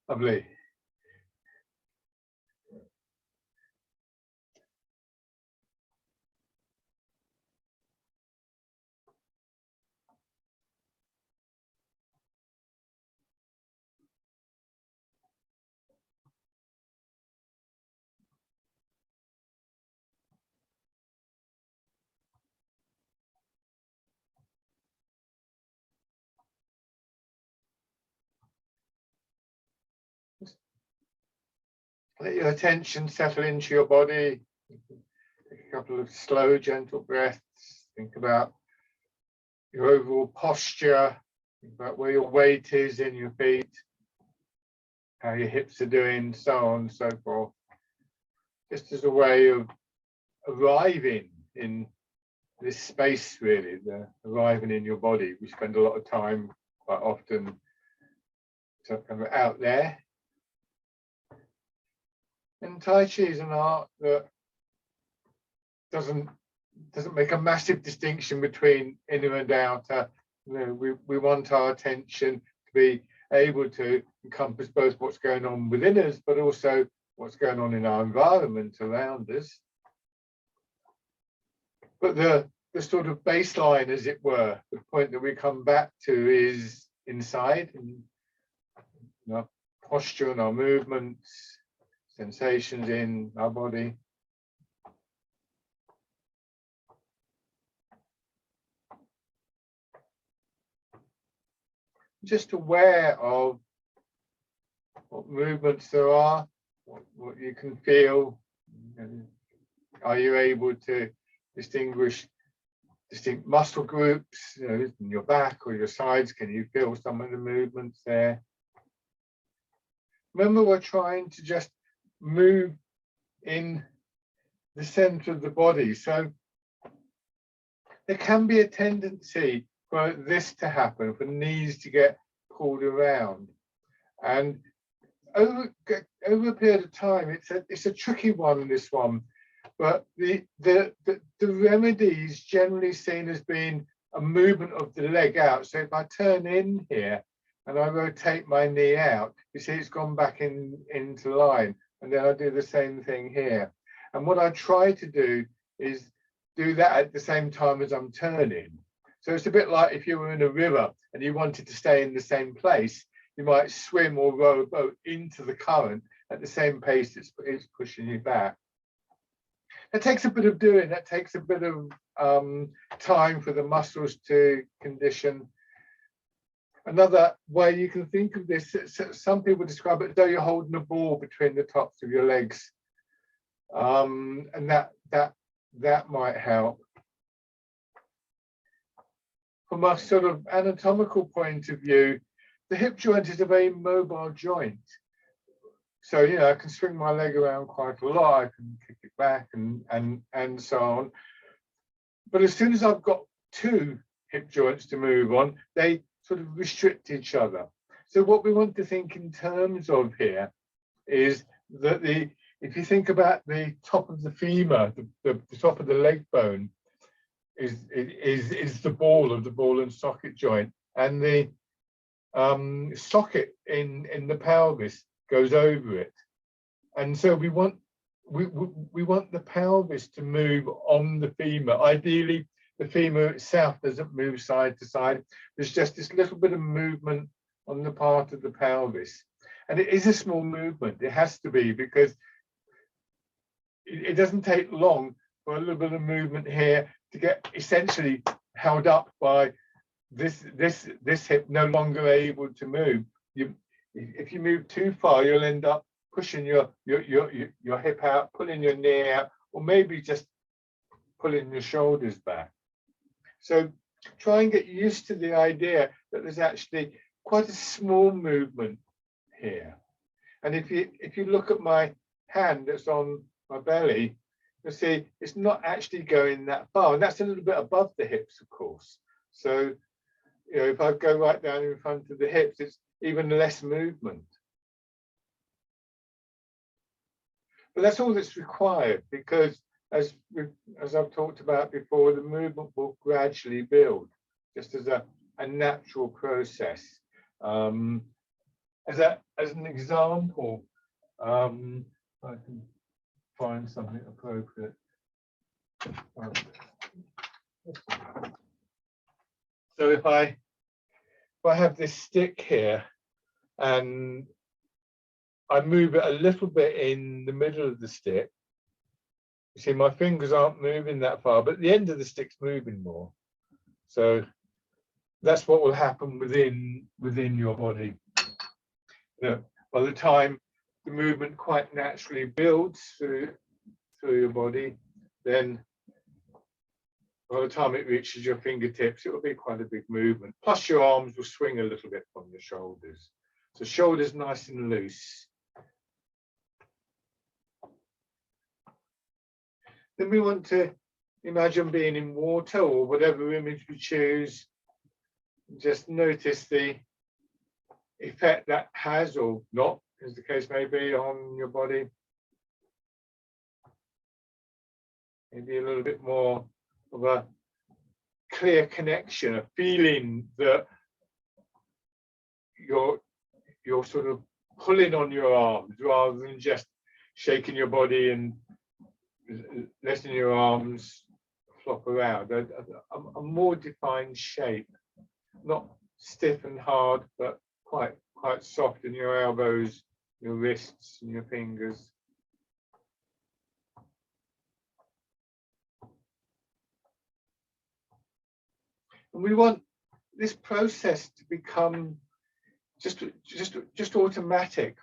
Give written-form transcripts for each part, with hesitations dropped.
Lovely. Let your attention settle into your body. Take a couple of slow, gentle breaths. Think about your overall posture. Think about where your weight is in your feet, how your hips are doing, so on and so forth. Just as a way of arriving in this space, really, arriving in your body. We spend a lot of time, quite often, kind of out there. And Tai Chi is an art that doesn't make a massive distinction between inner and outer. You know, we want our attention to be able to encompass both what's going on within us, but also what's going on in our environment around us. But the sort of baseline, as it were, the point that we come back to is inside, in our posture and our movements, sensations in our body. Just aware of what movements there are, what you can feel. Are you able to distinguish distinct muscle groups, you know, in your back or your sides? Can you feel some of the movements there? Remember, we're trying to just move in the center of the body. So there can be a tendency for this to happen, for knees to get pulled around. And over a period of time, it's a tricky one, this one. But the remedy is generally seen as being a movement of the leg out. So if I turn in here and I rotate my knee out, you see it's gone back into line. And then I do the same thing here. And what I try to do is do that at the same time as I'm turning. So it's a bit like if you were in a river and you wanted to stay in the same place, you might swim or row a boat into the current at the same pace it's pushing you back. That takes a bit of doing. That takes a bit of time for the muscles to condition. Another way you can think of this, some people describe it as though you're holding a ball between the tops of your legs, and that might help. From a sort of anatomical point of view, the hip joint is a very mobile joint. So, you know, I can swing my leg around quite a lot. I can kick it back and so on. But as soon as I've got two hip joints to move on, they sort of restrict each other. So what we want to think in terms of here is that if you think about the top of the femur, the top of the leg bone is the ball of the ball and socket joint, and the socket in the pelvis goes over it. And so we want the pelvis to move on the femur. Ideally, the femur itself doesn't move side to side. There's just this little bit of movement on the part of the pelvis. And it is a small movement. It has to be, because it doesn't take long for a little bit of movement here to get essentially held up by this hip no longer able to move. If you move too far, you'll end up pushing your hip out, pulling your knee out, or maybe just pulling your shoulders back. So try and get used to the idea that there's actually quite a small movement here. And if you look at my hand that's on my belly, you'll see it's not actually going that far. And that's a little bit above the hips, of course. So, you know, if I go right down in front of the hips, it's even less movement. But that's all that's required, because as I've talked about before, the movement will gradually build, just as a natural process. as an example, I can find something appropriate. So if I have this stick here and I move it a little bit in the middle of the stick, you see my fingers aren't moving that far, but the end of the stick's moving more. So that's what will happen within your body. You know, by the time the movement quite naturally builds through your body, then by the time it reaches your fingertips, it will be quite a big movement. Plus your arms will swing a little bit from your shoulders. So shoulders nice and loose. Then we want to imagine being in water or whatever image we choose. Just notice the effect that has or not, as the case may be, on your body. Maybe a little bit more of a clear connection, a feeling that you're sort of pulling on your arms rather than just shaking your body and letting your arms flop around. A more defined shape, not stiff and hard, but quite soft in your elbows, your wrists, and your fingers. And we want this process to become just automatic.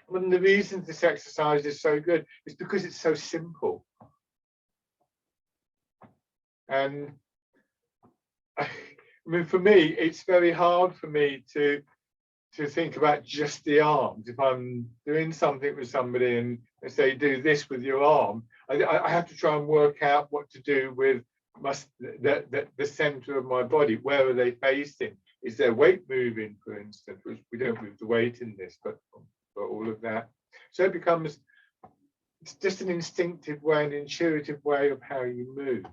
One of the reasons this exercise is so good is because it's so simple. And I mean, for me, it's very hard for me to think about just the arms. If I'm doing something with somebody and they say, do this with your arm, I have to try and work out what to do with the center of my body. Where are they facing? Is their weight moving, for instance? Which we don't move the weight in this, but all of that. So it becomes, it's just an instinctive way, an intuitive way of how you move.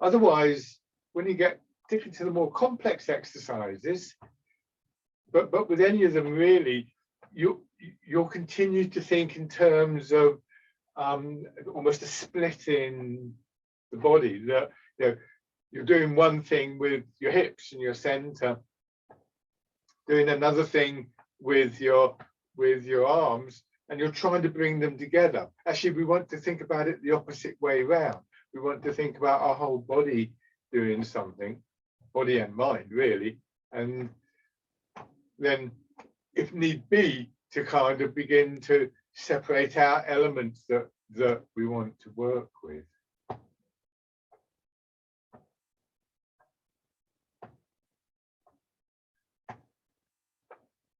Otherwise, when you get particularly to the more complex exercises, but with any of them really, you'll continue to think in terms of almost a split in the body. That you're doing one thing with your hips and your center, doing another thing with your arms, and you're trying to bring them together. Actually, we want to think about it the opposite way around. We want to think about our whole body doing something, body and mind really, and then if need be, to kind of begin to separate out elements that we want to work with.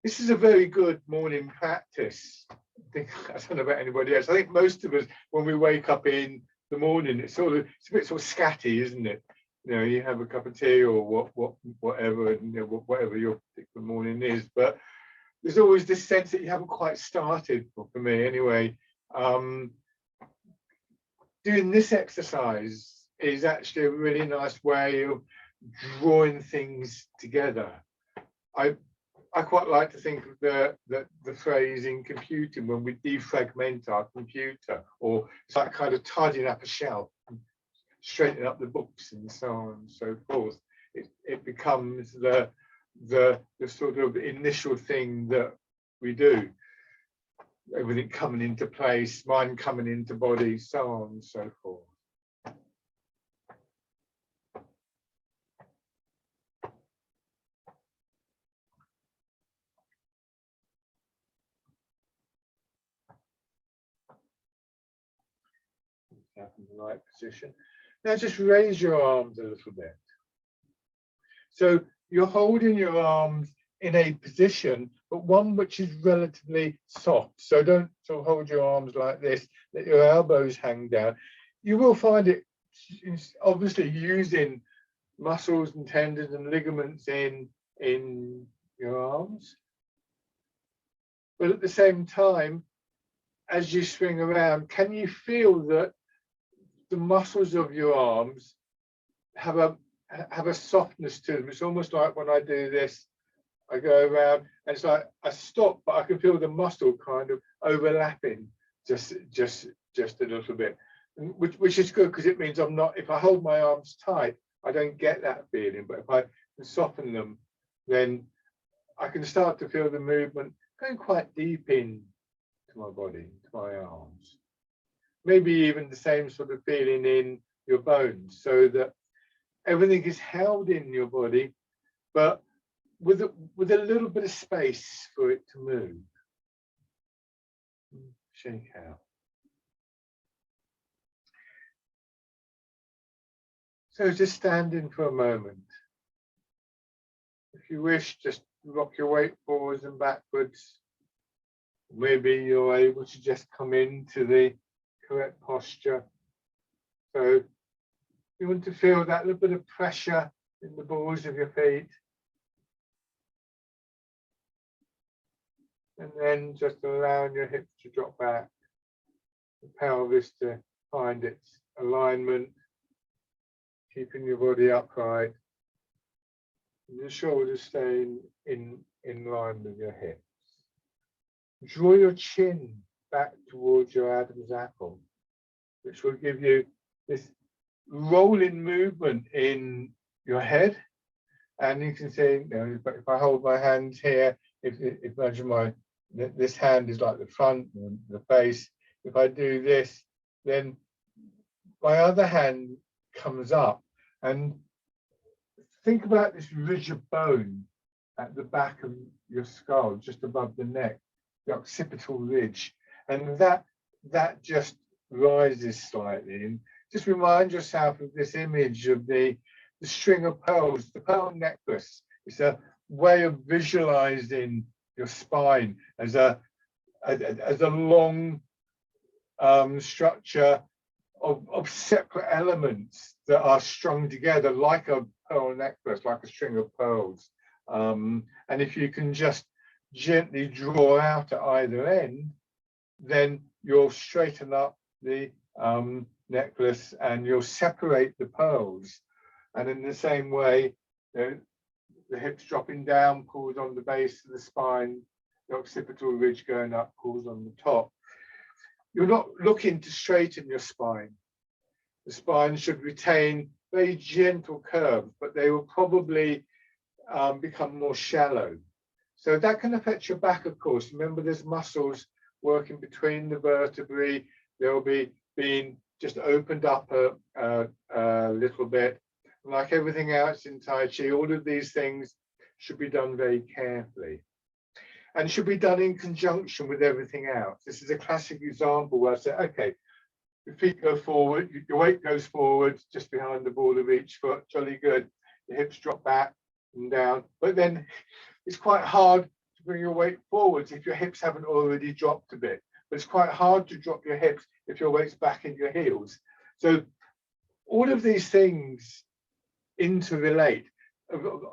This is a very good morning practice. I don't know about anybody else. I think most of us, when we wake up in the morning, it's a bit sort of scatty, isn't it? You know, you have a cup of tea or whatever, and whatever your particular morning is. But there's always this sense that you haven't quite started. For me, anyway. Doing this exercise is actually a really nice way of drawing things together. I quite like to think of the phrase in computing when we defragment our computer, or it's like kind of tidying up a shelf, straightening up the books and so on and so forth. It becomes the sort of initial thing that we do. Everything coming into place, mind coming into body, so on and so forth. In the right position. Now just raise your arms a little bit. So you're holding your arms in a position, but one which is relatively soft. So don't sort of hold your arms like this, let your elbows hang down. You will find it obviously using muscles and tendons and ligaments in your arms. But at the same time, as you swing around, can you feel that the muscles of your arms have a softness to them? It's almost like when I do this, I go around, and it's like I stop, but I can feel the muscle kind of overlapping just a little bit, which is good because it means I'm not. If I hold my arms tight, I don't get that feeling. But if I can soften them, then I can start to feel the movement going quite deep into my body, to my arms. Maybe even the same sort of feeling in your bones, so that everything is held in your body, but with a little bit of space for it to move. Shake out. So just standing for a moment. If you wish, just rock your weight forwards and backwards. Maybe you're able to just come into the correct posture. So you want to feel that little bit of pressure in the balls of your feet. And then just allowing your hips to drop back, the pelvis to find its alignment, keeping your body upright, and your shoulders staying in line with your hips. Draw your chin back towards your Adam's apple, which will give you this rolling movement in your head. And you can see, if I hold my hands here, if imagine this hand is like the front and the face. If I do this, then my other hand comes up, and think about this ridge of bone at the back of your skull, just above the neck, the occipital ridge, and that just rises slightly. And just remind yourself of this image of the string of pearls, the pearl necklace. It's a way of visualizing your spine as a long structure of separate elements that are strung together like a pearl necklace, like a string of pearls. And if you can just gently draw out at either end, then you'll straighten up the necklace and you'll separate the pearls. And in the same way, the hips dropping down pulls on the base of the spine, the occipital ridge going up pulls on the top. You're not looking to straighten your spine. The spine should retain very gentle curves, but they will probably become more shallow. So that can affect your back, of course. Remember, there's muscles working between the vertebrae. They'll be being just opened up a little bit. Like everything else in Tai Chi, all of these things should be done very carefully and should be done in conjunction with everything else. This is a classic example where I say, okay, your feet go forward, your weight goes forward, just behind the ball of each foot, jolly good. Your hips drop back and down, but then it's quite hard to bring your weight forwards if your hips haven't already dropped a bit. But it's quite hard to drop your hips if your weight's back in your heels. So all of these things interrelate.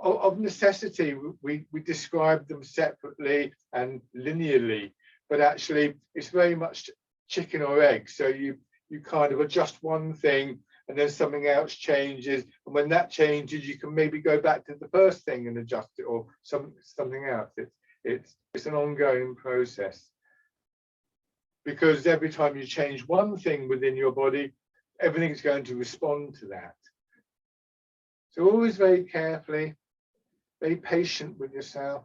Of necessity, we describe them separately and linearly, but actually it's very much chicken or egg. So you kind of adjust one thing and then something else changes, and when that changes you can maybe go back to the first thing and adjust it, or something else. It's an ongoing process, because every time you change one thing within your body, everything's going to respond to that. So always very carefully, very patient with yourself.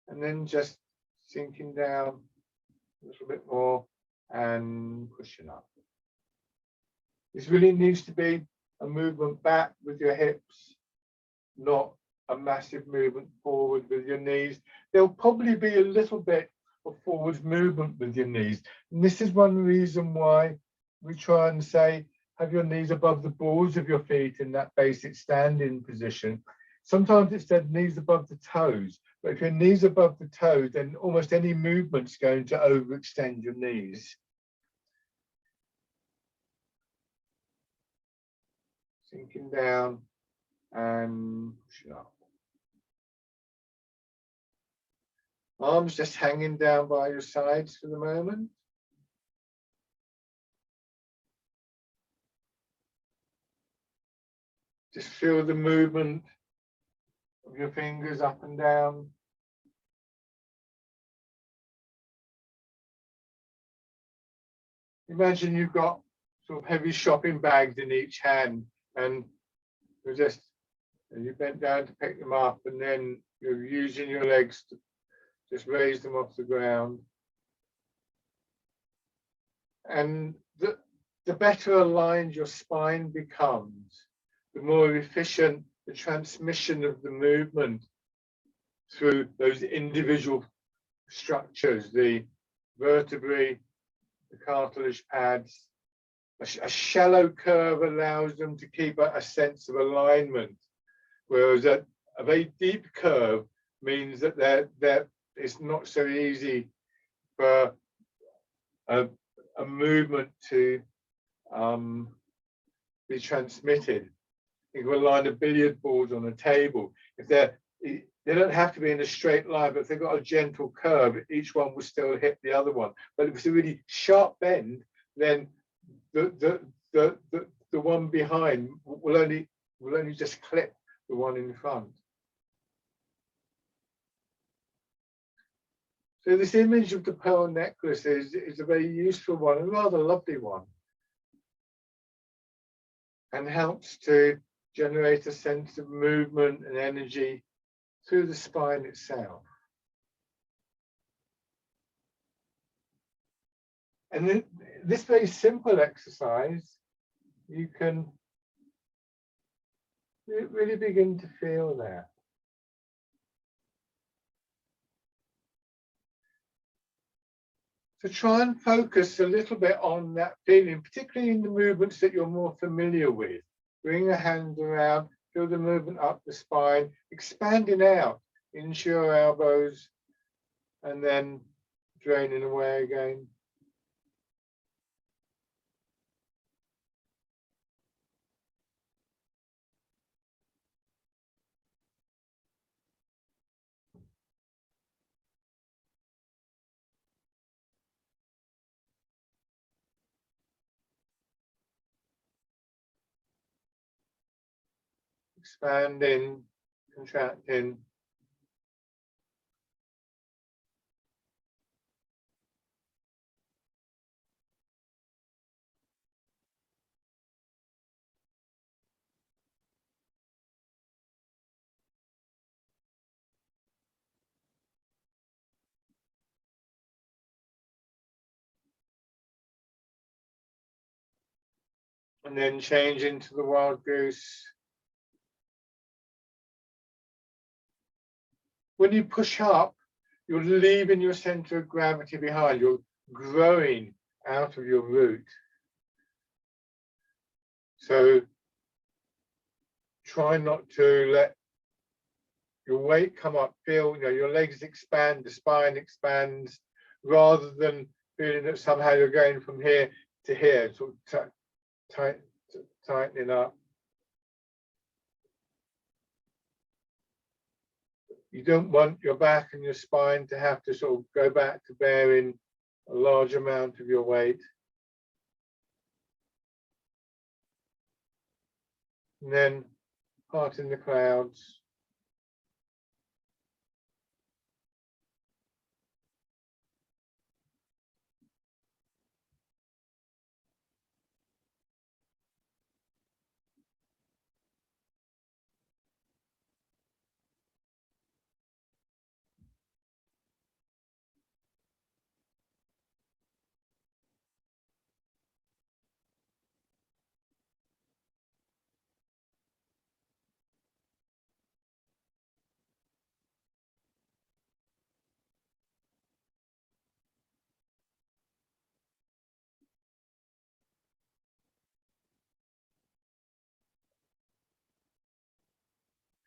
And then just sinking down a little bit more and pushing up. This really needs to be a movement back with your hips, not a massive movement forward with your knees. There'll probably be a little bit of forward movement with your knees. And this is one reason why we try and say, have your knees above the balls of your feet in that basic standing position. Sometimes it said knees above the toes, but if your knees above the toes, then almost any movement's going to overextend your knees. Sinking down and pushing up. Arms just hanging down by your sides for the moment. Just feel the movement of your fingers up and down. Imagine you've got sort of heavy shopping bags in each hand, and you bent down to pick them up, and then you're using your legs to just raise them off the ground. And the better aligned your spine becomes, the more efficient the transmission of the movement through those individual structures, the vertebrae, the cartilage pads. A shallow curve allows them to keep a sense of alignment, whereas a very deep curve means that it's not so easy for a movement to be transmitted. You can align a billiard balls on a table. If they don't have to be in a straight line, but if they've got a gentle curve, each one will still hit the other one. But if it's a really sharp bend, then the one behind will only just clip the one in front. So this image of the pearl necklace is a very useful one, a rather lovely one, and helps to generate a sense of movement and energy through the spine itself. And then this very simple exercise, you can really begin to feel that. So try and focus a little bit on that feeling, particularly in the movements that you're more familiar with. Bring your hand around, feel the movement up the spine, expanding out into your elbows, and then draining away again. Expanding, contracting. And then change into the wild goose. When you push up, you're leaving your center of gravity behind. You're growing out of your root. So try not to let your weight come up. Feel, your legs expand, the spine expands, rather than feeling that somehow you're going from here to here, sort of tightening up. You don't want your back and your spine to have to sort of go back to bearing a large amount of your weight. And then heart in the clouds.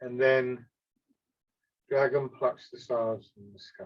And then dragon plucks the stars from the sky.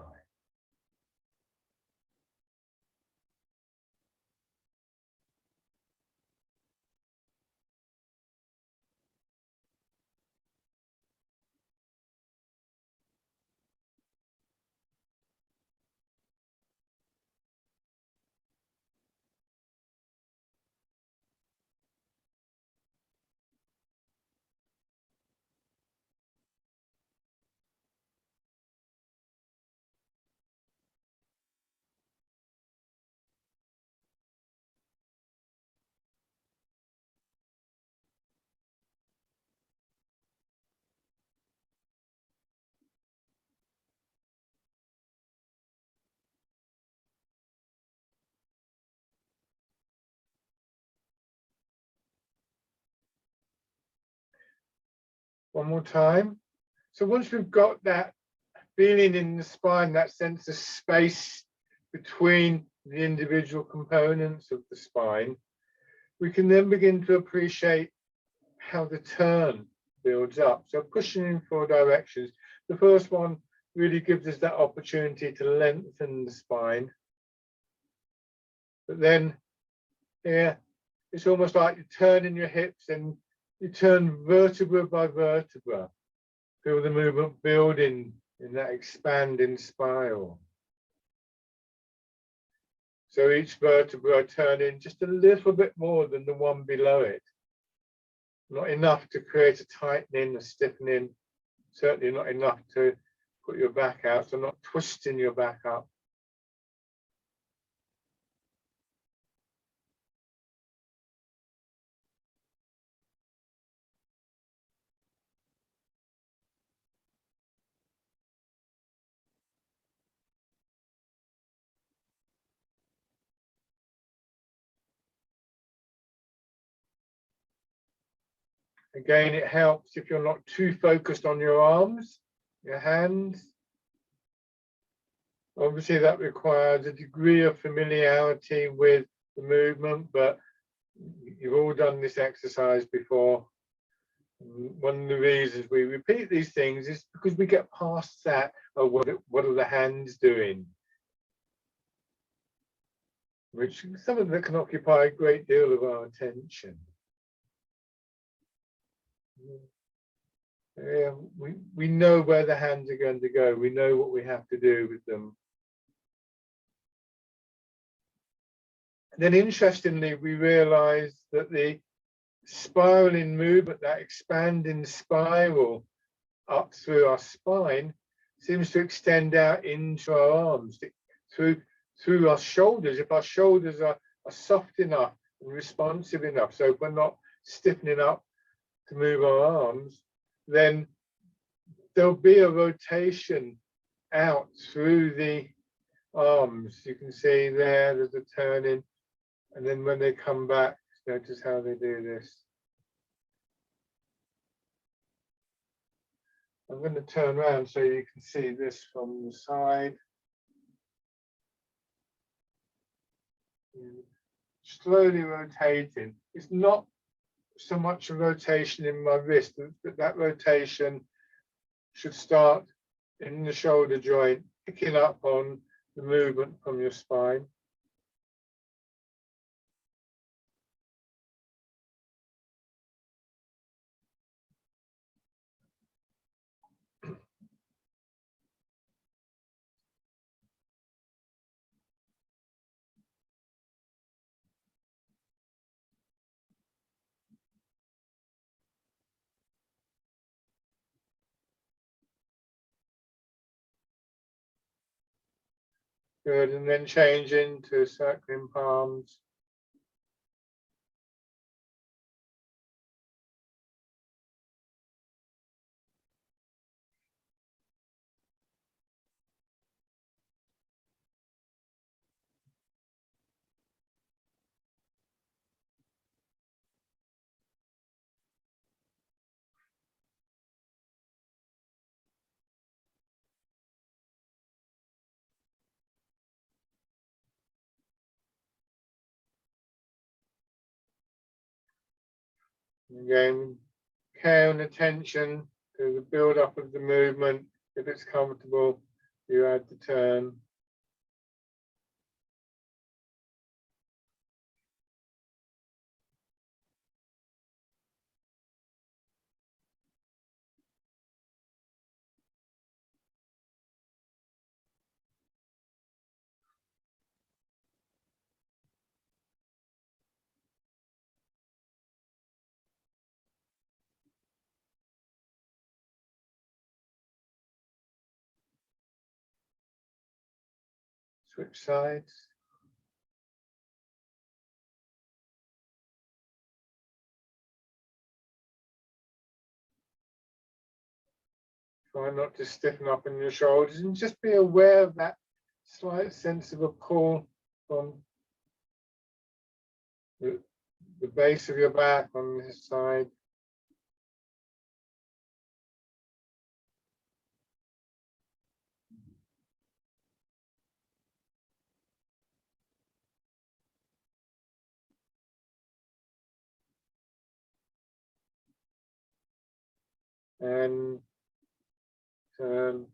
One more time. So once we've got that feeling in the spine, that sense of space between the individual components of the spine, we can then begin to appreciate how the turn builds up. So pushing in 4 directions. The first one really gives us that opportunity to lengthen the spine. But then here, it's almost like you're turning your hips and you turn vertebra by vertebra. Feel the movement building in that expanding spiral. So each vertebra turning just a little bit more than the one below it. Not enough to create a tightening, a stiffening, certainly not enough to put your back out, so not twisting your back up. Again, it helps if you're not too focused on your arms, your hands. Obviously, that requires a degree of familiarity with the movement, but you've all done this exercise before. One of the reasons we repeat these things is because we get past that, oh, what are the hands doing? Which some of that can occupy a great deal of our attention. Yeah, we know where the hands are going to go. We know what we have to do with them. And then interestingly, we realize that the spiraling movement, that expanding spiral up through our spine, seems to extend out into our arms, through our shoulders. If our shoulders are soft enough and responsive enough, so if we're not stiffening up to move our arms, then there'll be a rotation out through the arms. You can see there's a turning, and then when they come back, notice how they do this. I'm going to turn around so you can see this from the side. Slowly rotating. It's not so much a rotation in my wrist, but that rotation should start in the shoulder joint, picking up on the movement from your spine. Good, and then changing to circling palms. Again, care and attention to the build up of the movement. If it's comfortable, you add the turn. Switch sides. Try not to stiffen up in your shoulders and just be aware of that slight sense of a pull from the base of your back on this side. and turn.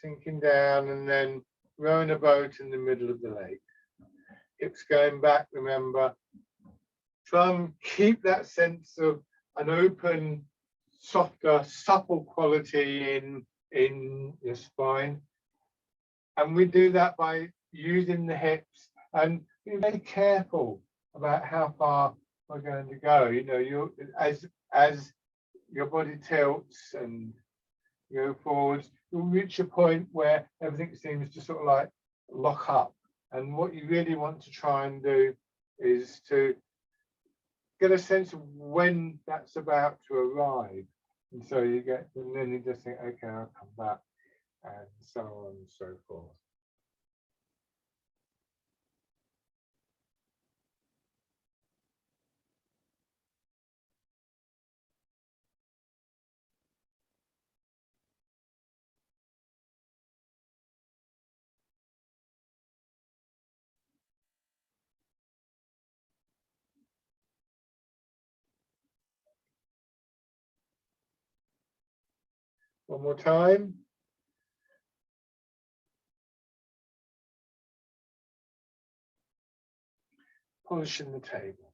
Sinking down and then rowing a boat in the middle of the lake. Hips going back, remember. Try and keep that sense of an open, softer, supple quality in your spine. And we do that by using the hips and be very careful about how far we're going to go. You know, as your body tilts and go forwards, you'll reach a point where everything seems to sort of like lock up. And what you really want to try and do is to get a sense of when that's about to arrive. And so you get, and then you just think, okay, I'll come back, and so on and so forth. One more time. Polishing the table.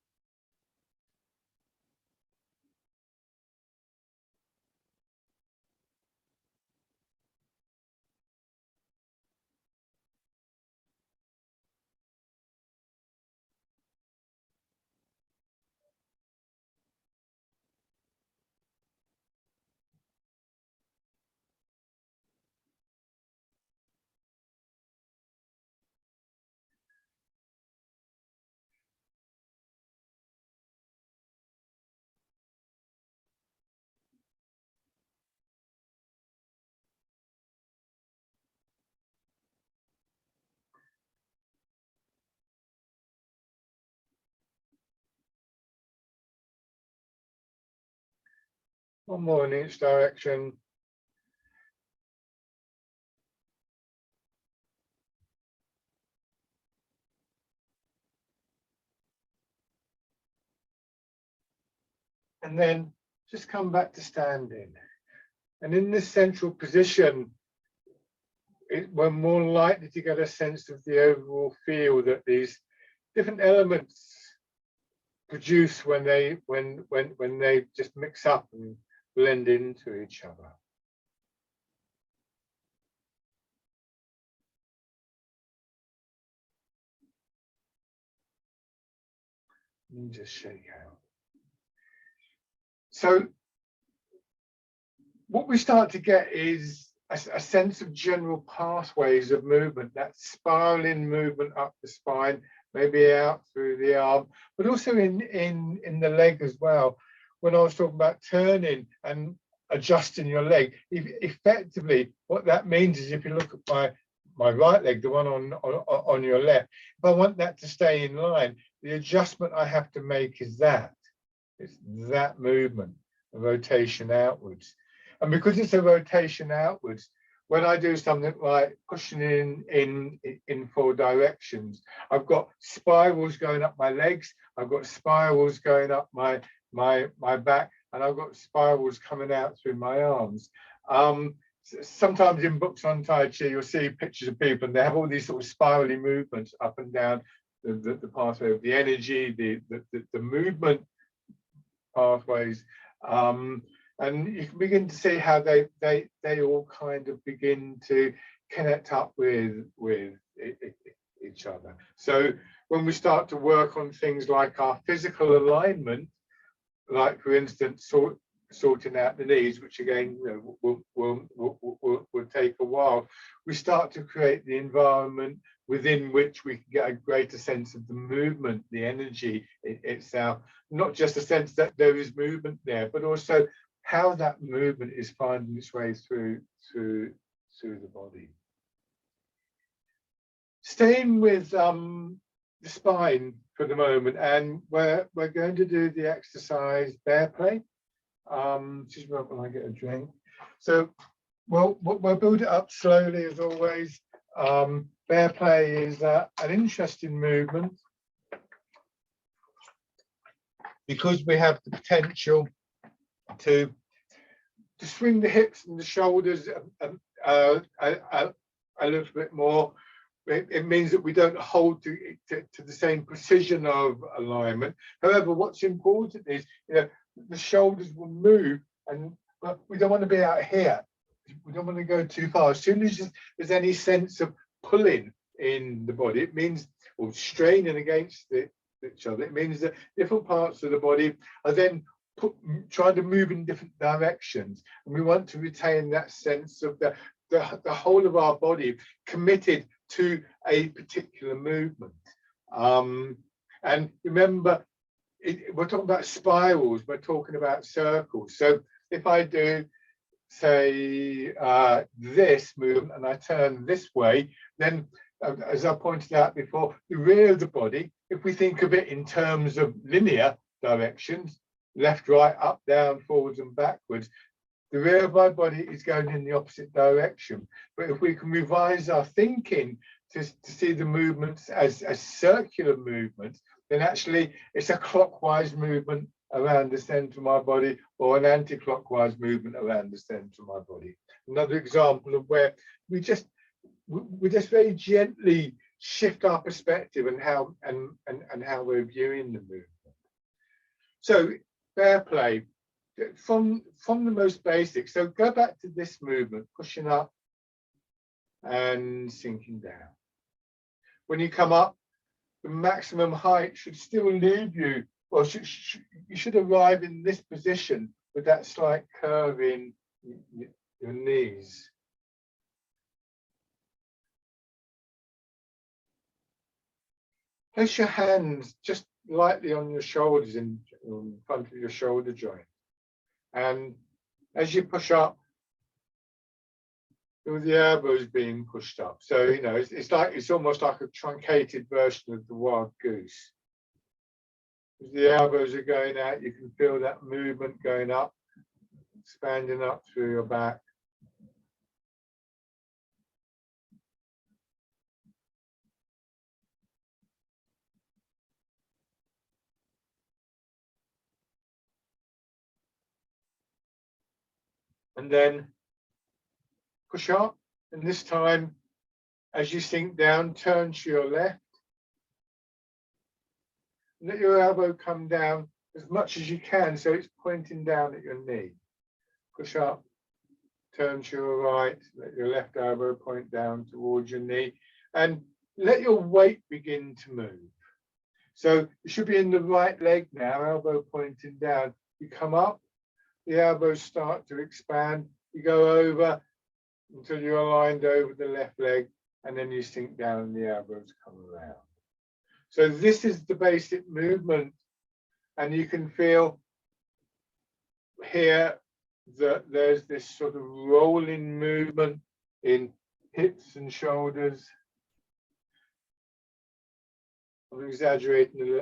One more in each direction. And then just come back to standing. And in this central position, we're more likely to get a sense of the overall feel that these different elements produce when they just mix up and blend into each other. And just shake out. So what we start to get is a sense of general pathways of movement, that spiraling movement up the spine, maybe out through the arm, but also in the leg as well. When I was talking about turning and adjusting your leg, effectively what that means is, if you look at my right leg, the one on your left, if I want that to stay in line, the adjustment I have to make is that. It's that movement, a rotation outwards. And because it's a rotation outwards, when I do something like pushing in 4 directions, I've got spirals going up my legs, I've got spirals going up my back, and I've got spirals coming out through my arms. Sometimes in books on Tai Chi, you'll see pictures of people and they have all these sort of spirally movements up and down the pathway of the energy, the movement pathways. And you can begin to see how they all kind of begin to connect up with each other. So when we start to work on things like our physical alignment, like for instance, sorting out the knees, which again, you know, will take a while, we start to create the environment within which we can get a greater sense of the movement, the energy itself, not just a sense that there is movement there, but also how that movement is finding its way through the body. Staying with the spine for the moment, and we're going to do the exercise bear play. Just when I get a drink. So we'll build it up slowly as always. Bear play is an interesting movement because we have the potential to swing the hips and the shoulders a little bit more. It means that we don't hold to the same precision of alignment. However, what's important is, the shoulders will move, but we don't want to be out here. We don't want to go too far. As soon as there's any sense of pulling in the body, it means, or straining against each other, it means that different parts of the body are then trying to move in different directions. And we want to retain that sense of the whole of our body committed to a particular movement. And remember, we're talking about spirals, we're talking about circles. So if I do, say, this movement and I turn this way, then as I pointed out before, the rear of the body, if we think of it in terms of linear directions, left, right, up, down, forwards and backwards, the rear of my body is going in the opposite direction. But if we can revise our thinking to see the movements as circular movements, then actually it's a clockwise movement around the center of my body, or an anti-clockwise movement around the center of my body. Another example of where we just very gently shift our perspective and how we're viewing the movement. So bear play, from the most basic. So go back to this movement, pushing up and sinking down. When you come up, the maximum height should still leave you, or you should arrive in this position with that slight curve in your knees. Place your hands just lightly on your shoulders, in front of your shoulder joint. And as you push up, with the elbows being pushed up. So, it's almost like a truncated version of the wild goose. As the elbows are going out, you can feel that movement going up, expanding up through your back. And then push up, and this time, as you sink down, turn to your left. Let your elbow come down as much as you can, so it's pointing down at your knee. Push up, turn to your right, let your left elbow point down towards your knee, and let your weight begin to move. So you should be in the right leg now, elbow pointing down. You come up, the elbows start to expand, you go over until you're aligned over the left leg, and then you sink down and the elbows come around. So this is the basic movement, and you can feel here that there's this sort of rolling movement in hips and shoulders. I'm exaggerating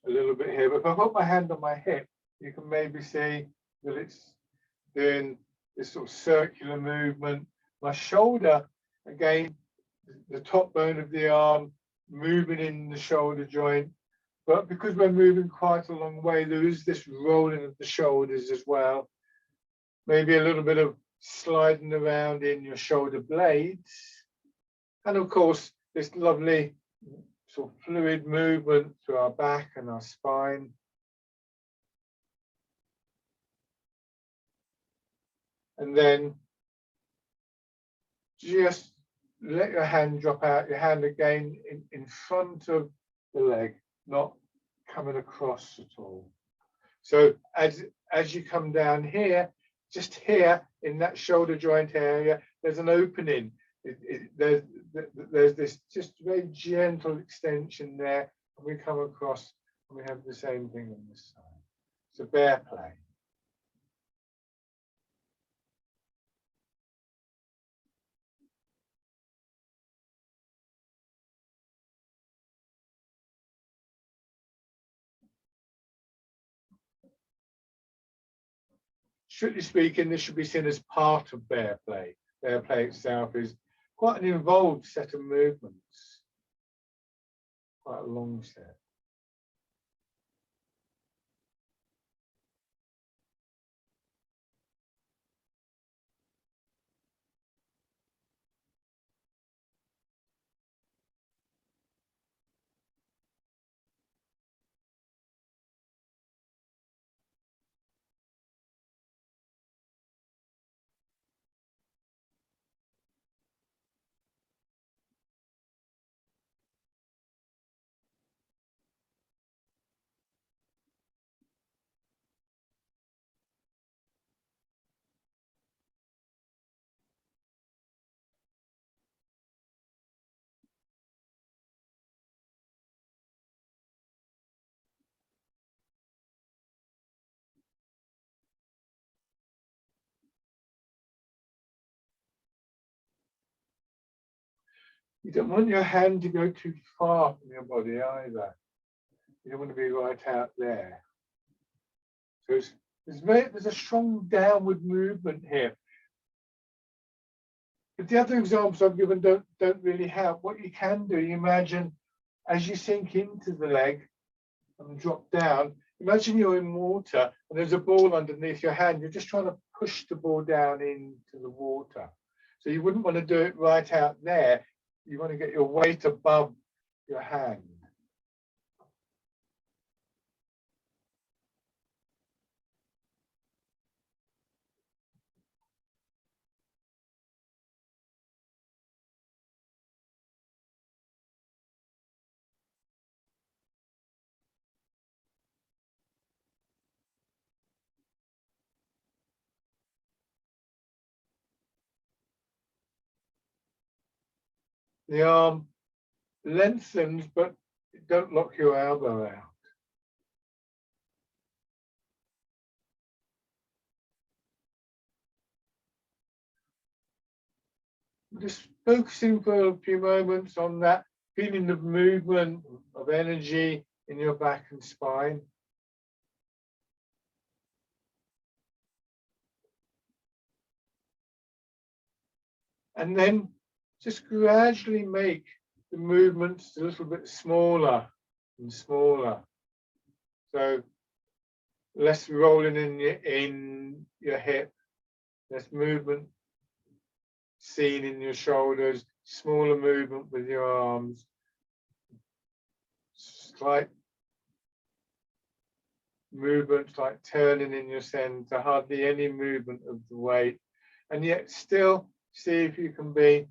a little bit here, but if I put my hand on my hip, you can maybe see that it's doing this sort of circular movement. My shoulder, again, the top bone of the arm moving in the shoulder joint, but because we're moving quite a long way, there is this rolling of the shoulders as well. Maybe a little bit of sliding around in your shoulder blades, and of course this lovely sort of fluid movement through our back and our spine. And then just let your hand drop out, your hand again in front of the leg, not coming across at all. So as you come down here, just here in that shoulder joint area, there's an opening. There's this just very gentle extension there, and we come across and we have the same thing on this side. So bear play. strictly speaking, this should be seen as part of bear play. Bear play itself is quite an involved set of movements, quite a long set. You don't want your hand to go too far from your body either. You don't want to be right out there. So there's a strong downward movement here. But the other examples I've given don't really help. What you can do, you imagine as you sink into the leg and drop down, imagine you're in water and there's a ball underneath your hand. You're just trying to push the ball down into the water. So you wouldn't want to do it right out there. You want to get your weight above your hand. The arm lengthens, but don't lock your elbow out. Just focusing for a few moments on that feeling of movement, of energy in your back and spine. And then just gradually make the movements a little bit smaller and smaller. So less rolling in your hip, less movement seen in your shoulders, smaller movement with your arms, slight movements like turning in your center, hardly any movement of the weight, and yet still see if you can be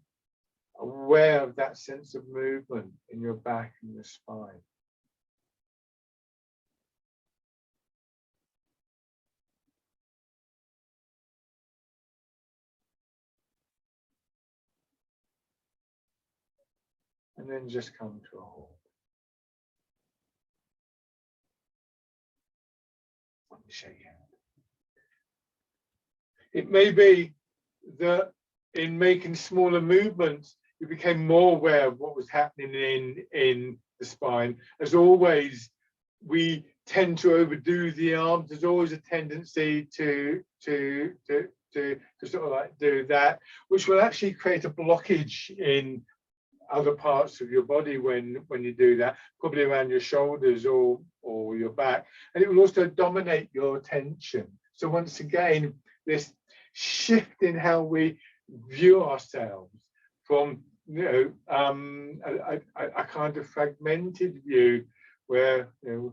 aware of that sense of movement in your back and your spine. And then just come to a halt. Shake hand. It may be that in making smaller movements, you became more aware of what was happening in the spine. As always, we tend to overdo the arms. There's always a tendency to sort of like do that, which will actually create a blockage in other parts of your body when you do that, probably around your shoulders or your back, and it will also dominate your attention. So once again, this shift in how we view ourselves from a kind of fragmented view where the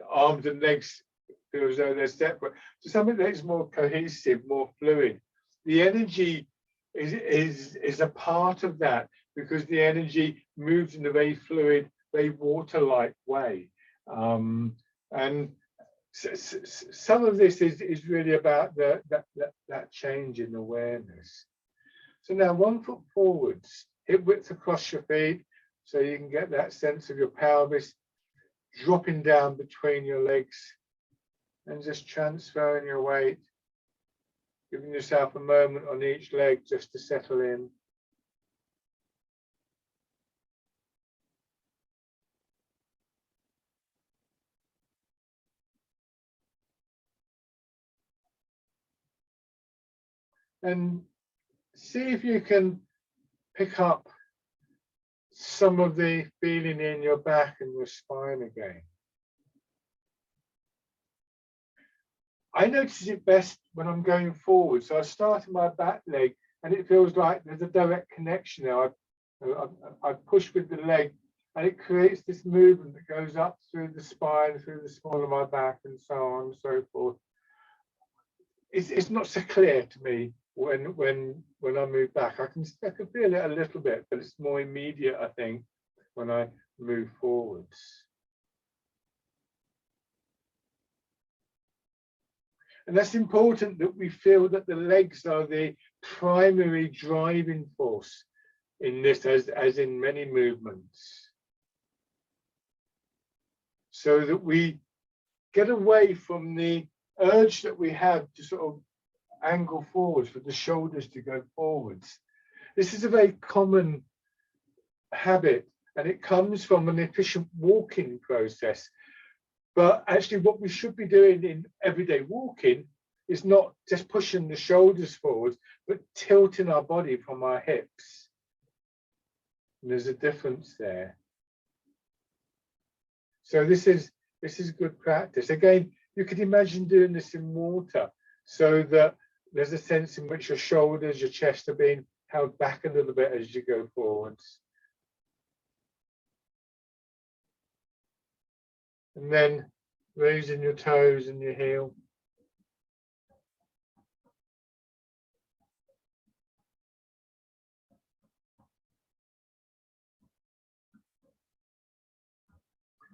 arms and legs feel as though they're separate to something that is more cohesive, more fluid. The energy is a part of that, because the energy moves in a very fluid, very water-like way. And some of this is really about that change in awareness. So now 1 foot forwards, hip width across your feet, so you can get that sense of your pelvis dropping down between your legs, and just transferring your weight, giving yourself a moment on each leg just to settle in. and see if you can pick up some of the feeling in your back and your spine again. I notice it best when I'm going forward. So I start in my back leg and it feels like there's a direct connection there. I push with the leg and it creates this movement that goes up through the spine, through the small of my back and so on and so forth. It's not so clear to me when I move back. I can feel it a little bit, but it's more immediate, I think, when I move forwards. And that's important that we feel that the legs are the primary driving force in this, as in many movements. So that we get away from the urge that we have to sort of angle forwards, for the shoulders to go forwards. This is a very common habit, and it comes from an efficient walking process. But actually what we should be doing in everyday walking is not just pushing the shoulders forward, but tilting our body from our hips. And there's a difference there. So this is good practice. Again, you could imagine doing this in water, so that there's a sense in which your shoulders, your chest are being held back a little bit as you go forwards. And then raising your toes and your heel.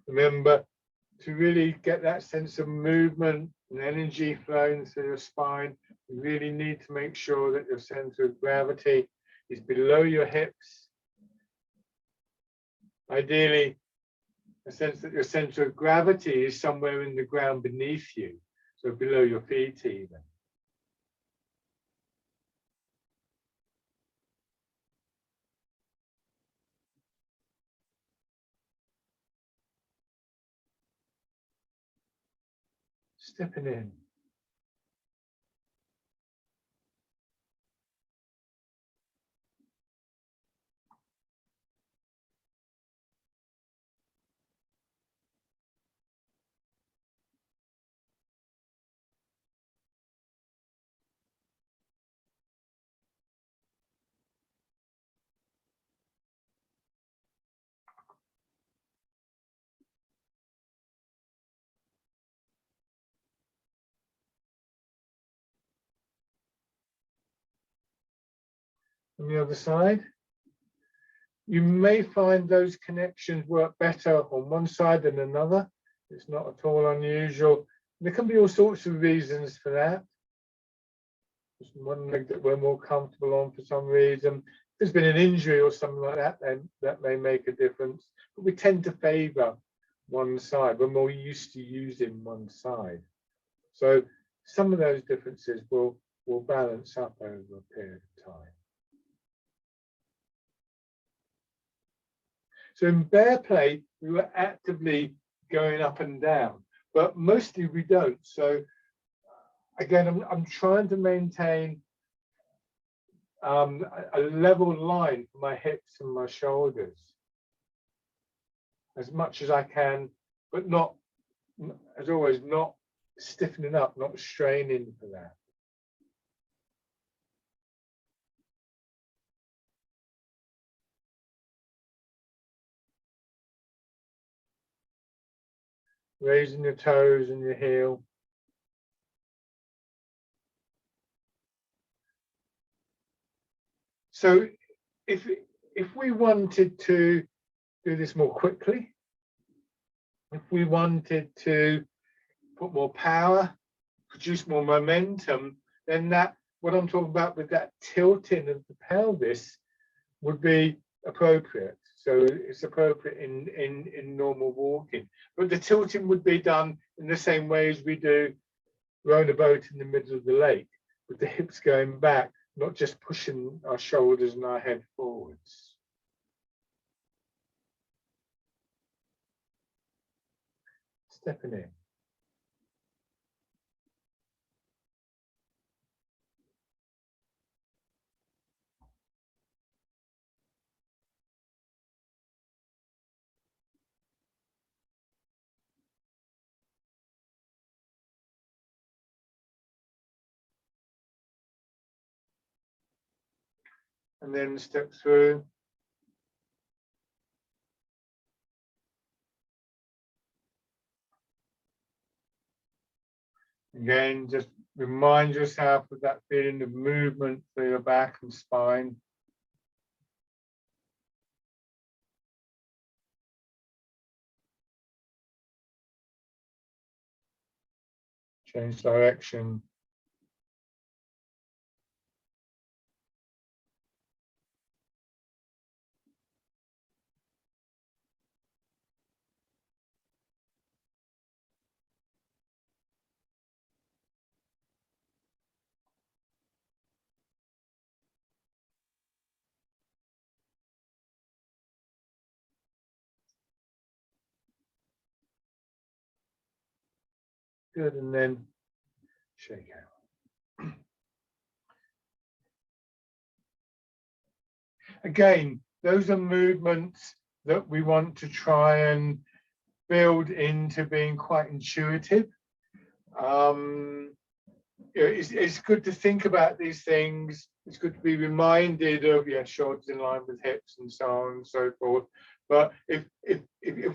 Remember to really get that sense of movement and energy flowing through your spine. You really need to make sure that your center of gravity is below your hips. Ideally, a sense that your center of gravity is somewhere in the ground beneath you, so below your feet even. Stepping in. On the other side, you may find those connections work better on one side than another. It's not at all unusual. There can be all sorts of reasons for that. There's one leg that we're more comfortable on for some reason. If there's been an injury or something like that, then that may make a difference. But we tend to favor one side. We're more used to using one side. So some of those differences will balance up over a period of time. So in bear play, we were actively going up and down, but mostly we don't. So again, I'm trying to maintain a level line for my hips and my shoulders as much as I can, but not, as always, not stiffening up, not straining for that. Raising your toes and your heel. So if we wanted to do this more quickly, if we wanted to put more power, produce more momentum, then that, what I'm talking about with that tilting of the pelvis, would be appropriate. So it's appropriate in normal walking. But the tilting would be done in the same way as we do rowing a boat in the middle of the lake, with the hips going back, not just pushing our shoulders and our head forwards. Stepping in. and then step through. Again, just remind yourself of that feeling of movement through your back and spine. Change direction. Good, and then shake out. Again, those are movements that we want to try and build into being quite intuitive. It's good to think about these things. It's good to be reminded of, yeah, shoulders in line with hips and so on and so forth. But if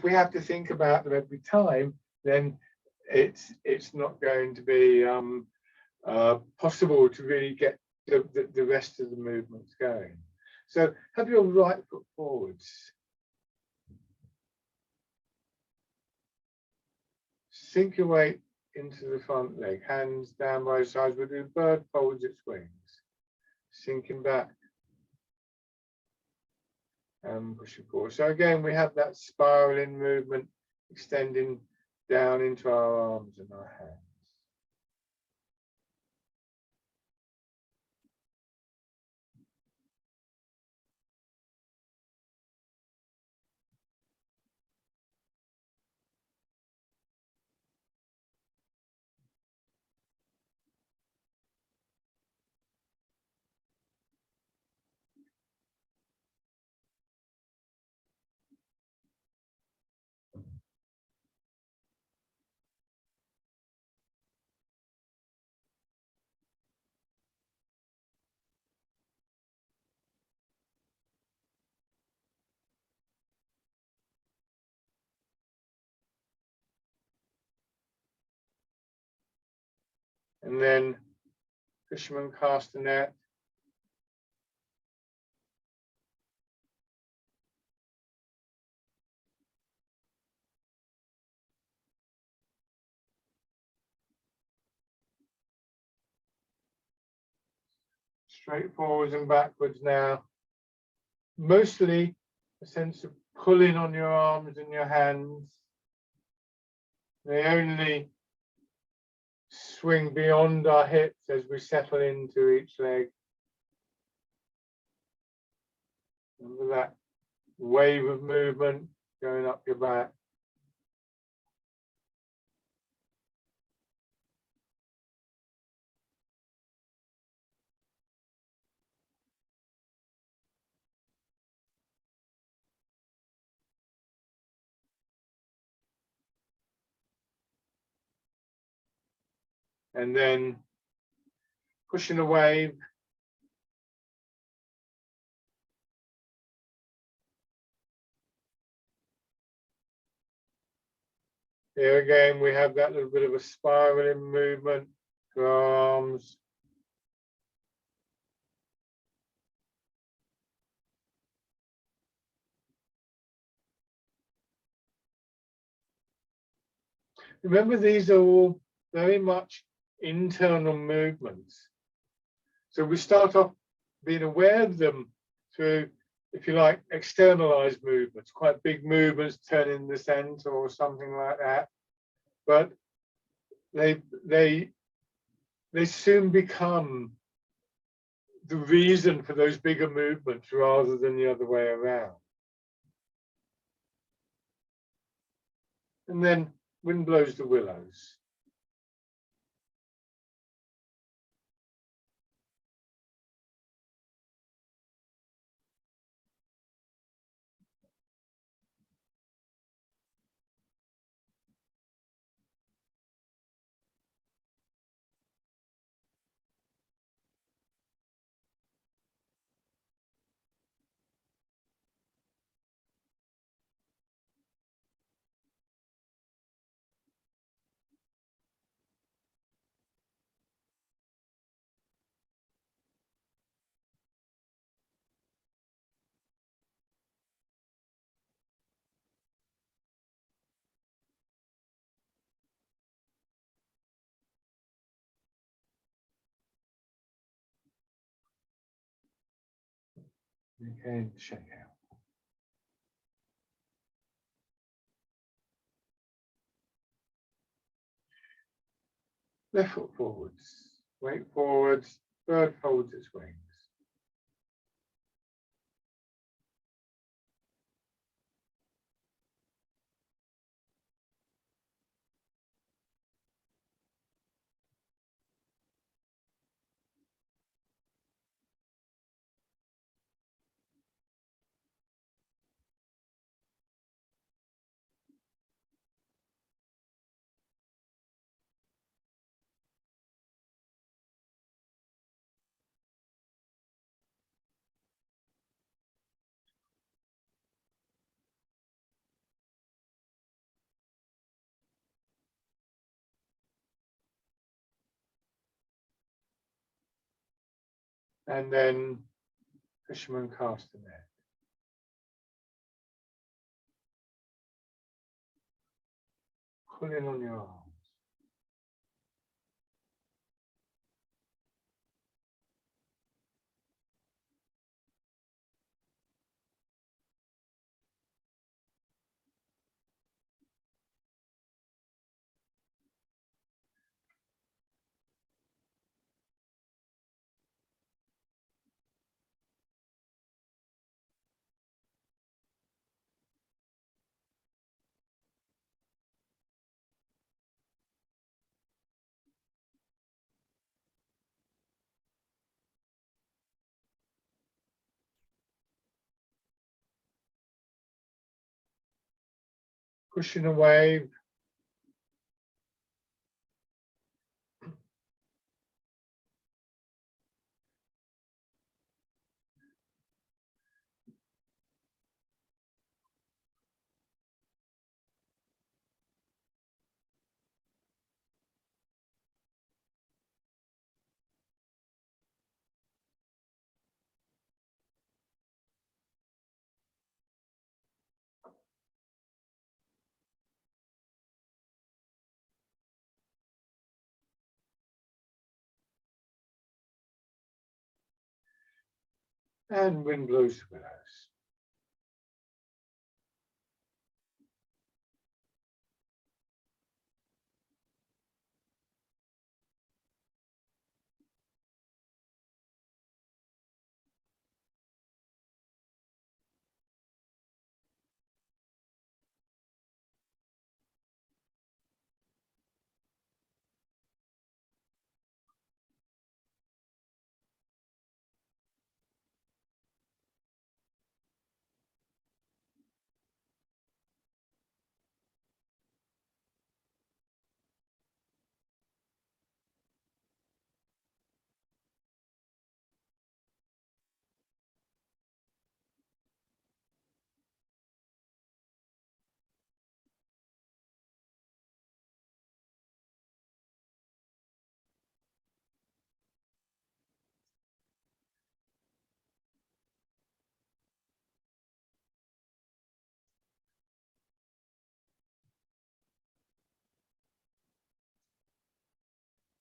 we have to think about them every time, then it's not going to be possible to really get the rest of the movements going. So have your right foot forwards. Sink your weight into the front leg, hands down by sides. We'll do bird folds its wings. Sinking back and pushing forward. So again, we have that spiraling movement extending down into our arms and our hands. And then fisherman castanet. Straight forwards and backwards now. Mostly a sense of pulling on your arms and your hands. They only swing beyond our hips as we settle into each leg. Remember that wave of movement going up your back. And then pushing a wave. Here again, we have that little bit of a spiraling movement to our arms. Remember, these are all very much internal movements. So we start off being aware of them through, if you like, externalized movements, quite big movements, turning the center or something like that. But they soon become the reason for those bigger movements rather than the other way around. And then wind blows the willows. Okay, shake out. Left foot forwards, weight forwards, bird folds its wings. And then fisherman cast the net. Pull in on your arms. Pushing away. And wind blows the willows.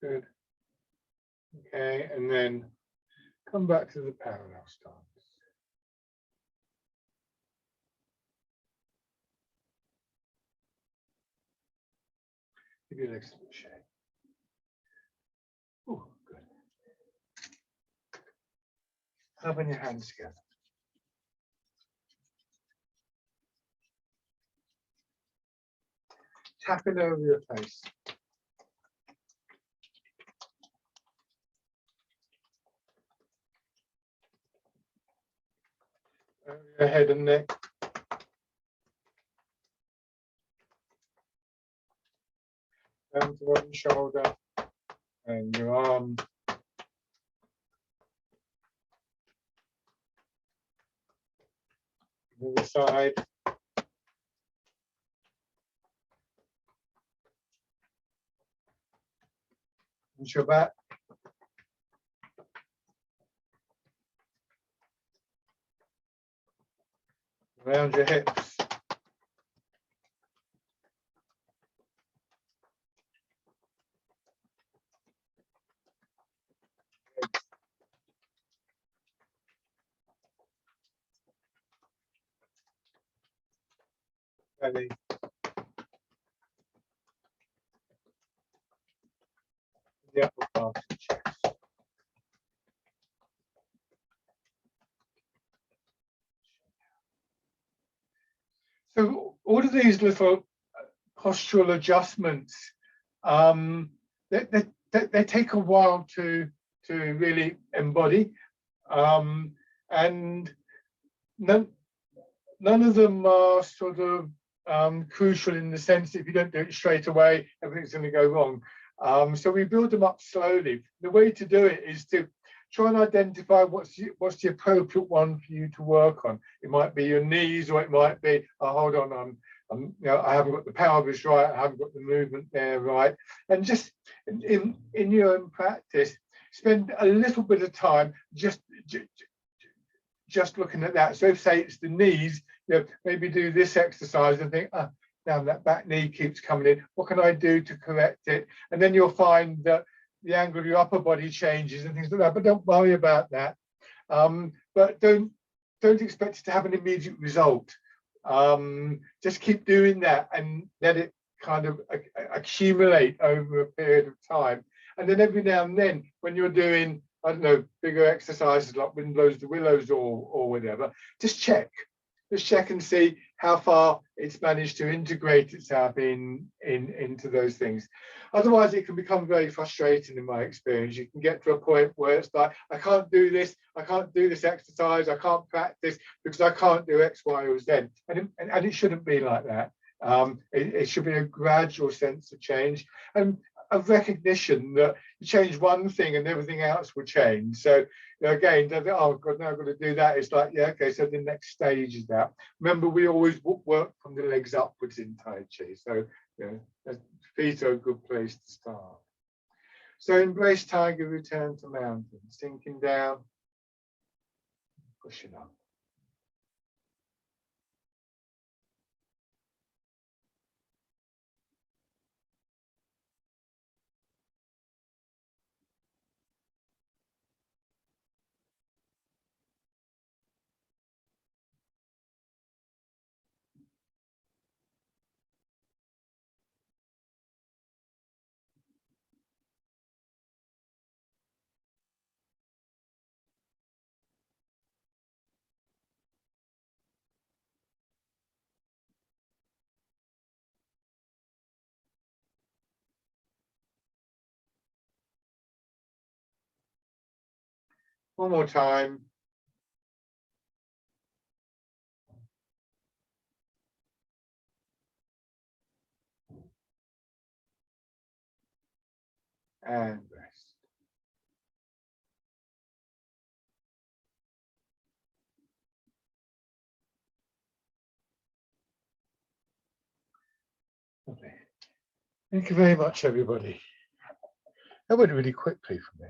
Good. Okay, and then come back to the parallel stance. Give your legs a little shake. Oh, good. Rubbing your hands together. Tapping over your face. Over your head and neck. Down to one shoulder and your arm. The other side. And your back. Around your hips. Penny. The upper part of the chest. So all of these little postural adjustments, they take a while to really embody, and none of them are sort of crucial in the sense that if you don't do it straight away, everything's going to go wrong. So we build them up slowly. The way to do it is to try and identify what's the appropriate one for you to work on. It might be your knees, or it might be, oh, hold on, you know, I haven't got the pelvis right, I haven't got the movement there right. And just in your own practice, spend a little bit of time just looking at that. So if, say, it's the knees, you know, maybe do this exercise and think, oh, now that back knee keeps coming in, what can I do to correct it? And then you'll find that the angle of your upper body changes and things like that, but don't worry about that. But don't expect it to have an immediate result. Just keep doing that and let it kind of accumulate over a period of time. And then every now and then, when you're doing, I don't know, bigger exercises like wind blows the willows or whatever, just check and see how far it's managed to integrate itself into those things. Otherwise, it can become very frustrating in my experience. You can get to a point where it's like, I can't do this exercise, I can't practice because I can't do X, Y, or Z. And it shouldn't be like that. It should be a gradual sense of change and a recognition that you change one thing and everything else will change. So, you know, again, oh God, now I've got to do that. It's like, yeah, okay, so the next stage is that. Remember, we always work from the legs upwards in Tai Chi. So, you know, feet are a good place to start. So embrace tiger, return to mountain, sinking down, pushing up. One more time. And rest. Okay. Thank you very much, everybody. That went really quickly for me.